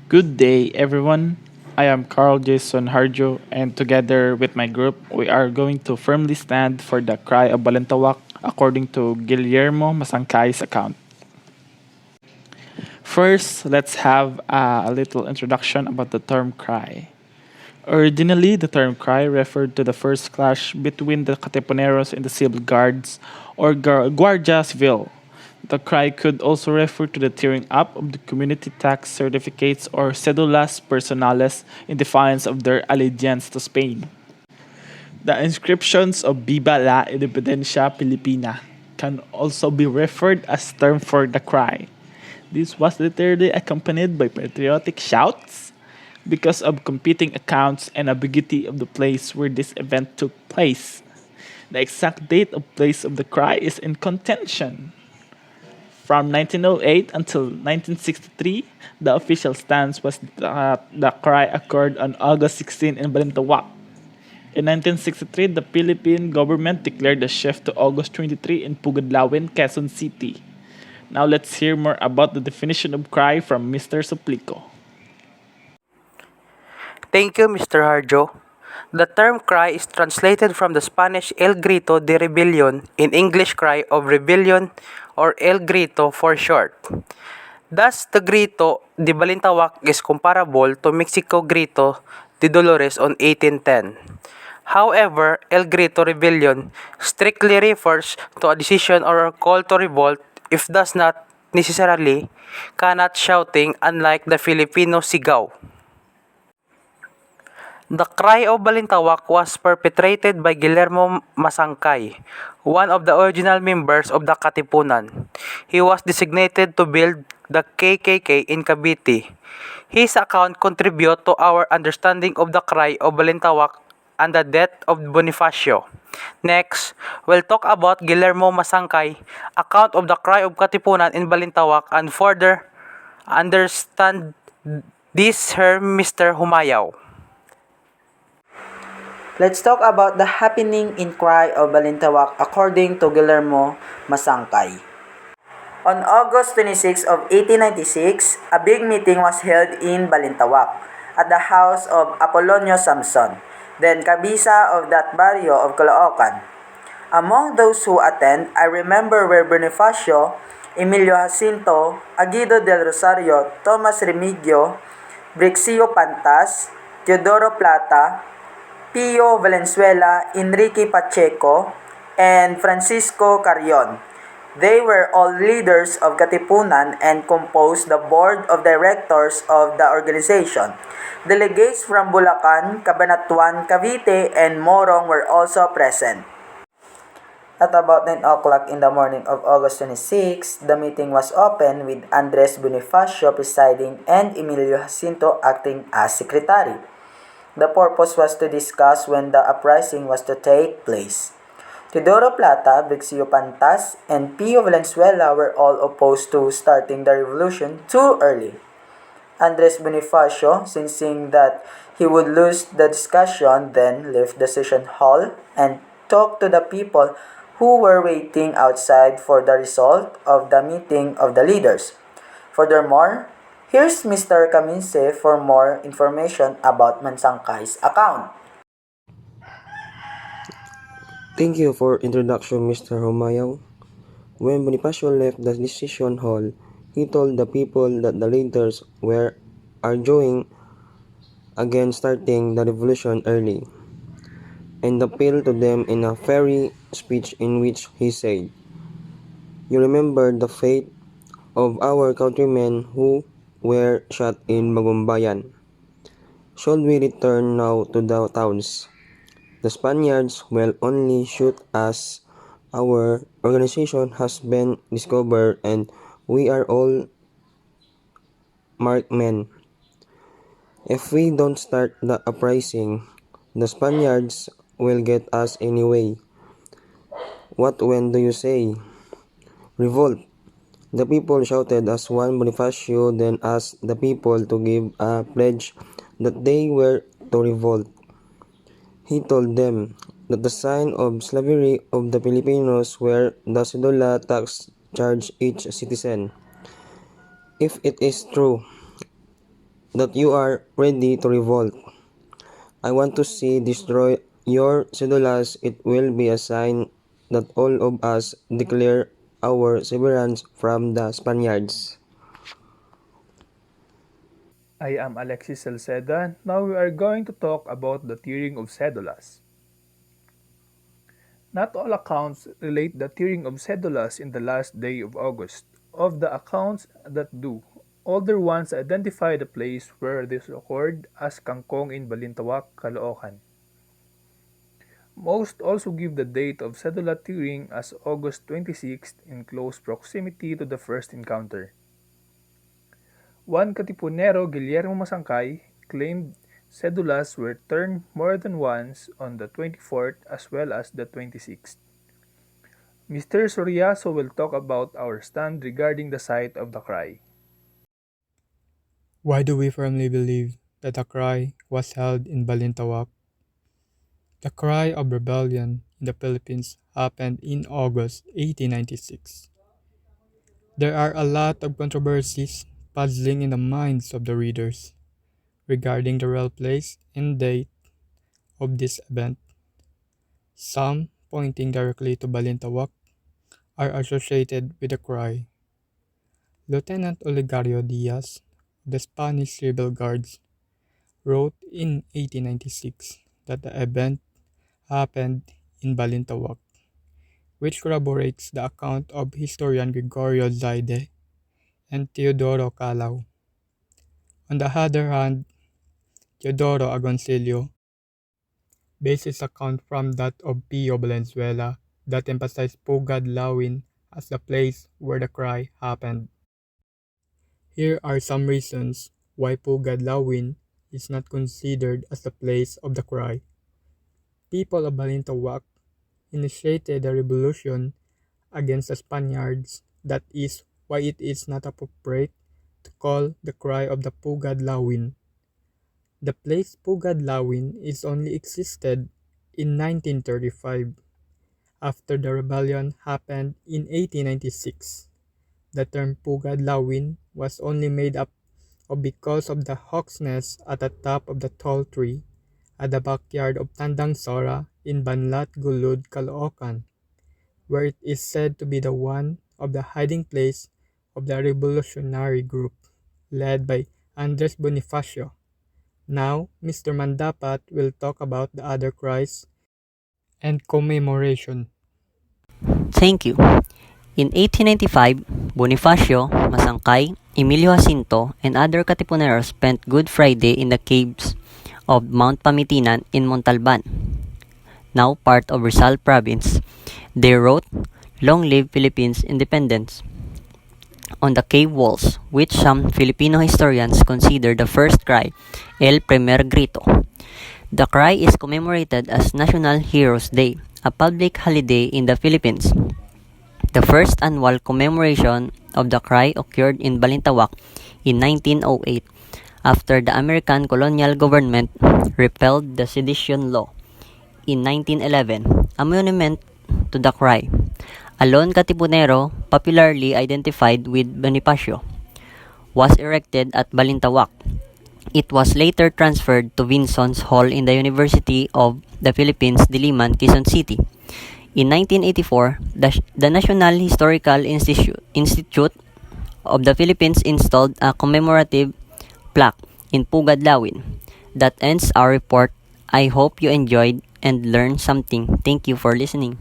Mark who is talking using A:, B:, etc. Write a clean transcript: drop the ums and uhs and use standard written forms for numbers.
A: Good day, everyone. I am Karl Jardio, and together with my group, we are going to firmly stand for the cry of Balintawak according to Guillermo Masangkay's account. First, let's have a little introduction about the term cry. Originally, the term cry referred to the first clash between the Katipuneros and the civil guards, or Guardia Civil. The cry could also refer to the tearing up of the community tax certificates or cedulas personales in defiance of their allegiance to Spain. The inscriptions of Viva la Independencia Filipina can also be referred as term for the cry. This was literally accompanied by patriotic shouts because of competing accounts and ambiguity of the place where this event took place. The exact date of place of the cry is in contention. From 1908 until 1963, the official stance was that the cry occurred on August 16 in Balintawak. In 1963, the Philippine government declared the shift to August 23 in Pugadlawin, Quezon City. Now let's hear more about the definition of cry from Mr. Suplico.
B: Thank you, Mr. Jardio. The term cry is translated from the Spanish El Grito de Rebelión, in English Cry of Rebellion, or El Grito for short. Thus, the Grito de Balintawak is comparable to Mexico Grito de Dolores on 1810. However, El Grito Rebellion strictly refers to a decision or a call to revolt, if does not necessarily cannot shouting, unlike the Filipino sigaw. The cry of Balintawak was perpetrated by Guillermo Masangkay, one of the original members of the Katipunan. He was designated to build the KKK in Cavite. His account contribute to our understanding of the cry of Balintawak and the death of Bonifacio. Next, we'll talk about Guillermo Masangkay account of the cry of Katipunan in Balintawak and further understand this here Mr. Jumayao.
C: Let's talk about the happening in Cry of Balintawak according to Guillermo Masangkay. On August 26 of 1896, a big meeting was held in Balintawak at the house of Apolonio Samson, then kabisa of that barrio of Caloocan. Among those who attend, I remember were Bonifacio, Emilio Jacinto, Aguido del Rosario, Tomas Remigio, Brixio Pantas, Teodoro Plata, Pio Valenzuela, Enrique Pacheco, and Francisco Carrion. They were all leaders of Katipunan and composed the board of directors of the organization. Delegates from Bulacan, Cabanatuan, Cavite, and Morong were also present. At about 9 o'clock in the morning of August 26, the meeting was opened with Andres Bonifacio presiding and Emilio Jacinto acting as secretary. The purpose was to discuss when the uprising was to take place. Teodoro Plata, Brixio Pantas, and Pio Valenzuela were all opposed to starting the revolution too early. Andres Bonifacio, sensing that he would lose the discussion, then left the session hall and talked to the people who were waiting outside for the result of the meeting of the leaders. Furthermore, here's Mr. Camince for more information about Mansangkay's account.
D: Thank you for introduction, Mr. Jumayao. When Bonifacio left the decision hall, he told the people that the leaders were arguing against starting the revolution early, and appealed to them in a fiery speech in which he said, "You remember the fate of our countrymen who were shot in Bagumbayan. Should we return now to the towns? The Spaniards will only shoot us. Our organization has been discovered and we are all marked men. If we don't start the uprising, the Spaniards will get us anyway. What when do you say? Revolt." The people shouted as one. Bonifacio then asked the people to give a pledge that they were to revolt. He told them that the sign of slavery of the Filipinos were the cedula tax charged each citizen. If it is true, that you are ready to revolt. I want to see destroy your cedulas. It will be a sign that all of us declare our severance from the Spaniards.
E: I am Alexis Salcida. Now we are going to talk about the tearing of cedulas. Not all accounts relate the tearing of cedulas in the last day of August. Of the accounts that do, older ones identify the place where this occurred as Kangkong in Balintawak, Caloocan. Most also give the date of cedula tearing as August 26th in close proximity to the first encounter. One Katipunero, Guillermo Masangkay, claimed cedulas were turned more than once on the 24th as well as the 26th. Mr. Soriaso will talk about our stand regarding the site of the cry.
F: Why do we firmly believe that the cry was held in Balintawak? The cry of rebellion in the Philippines happened in August 1896. There are a lot of controversies puzzling in the minds of the readers regarding the real place and date of this event. Some, pointing directly to Balintawak, are associated with the cry. Lieutenant Olegario Diaz of the Spanish Rebel Guards wrote in 1896 that the event happened in Balintawak, which corroborates the account of historian Gregorio Zaide and Teodoro Calao. On the other hand, Teodoro Agoncillo based his account from that of Pio Valenzuela that emphasized Pugad Lawin as the place where the cry happened. Here are some reasons why Pugad Lawin is not considered as the place of the cry. People of Balintawak initiated a revolution against the Spaniards. That is why it is not appropriate to call the cry of the Pugad Lawin. The place Pugad Lawin is only existed in 1935. After the rebellion happened in 1896, the term Pugad Lawin was only made up of because of the hawk's nest at the top of the tall tree at the backyard of Tandang Sora in Banlat Gulud, Caloocan, where it is said to be the one of the hiding place of the revolutionary group led by Andres Bonifacio. Now, Mr. Mandapat will talk about the other cries and commemoration.
G: Thank you. In 1895, Bonifacio, Masangkay, Emilio Jacinto, and other Katipuneros spent Good Friday in the caves of Mount Pamitinan in Montalban, now part of Rizal Province. They wrote, "Long live Philippines Independence," on the cave walls, which some Filipino historians consider the first cry, El Primer Grito. The cry is commemorated as National Heroes Day, a public holiday in the Philippines. The first annual commemoration of the cry occurred in Balintawak in 1908 after the American colonial government repealed the sedition law. In 1911, a monument to the cry, a lone Katipunero popularly identified with Bonifacio, was erected at Balintawak. It was later transferred to Vincent's Hall in the University of the Philippines, Diliman, Quezon City. In 1984, the National Historical Institute of the Philippines installed a commemorative plaque in Pugad Lawin. That ends our report. I hope you enjoyed and learned something. Thank you for listening.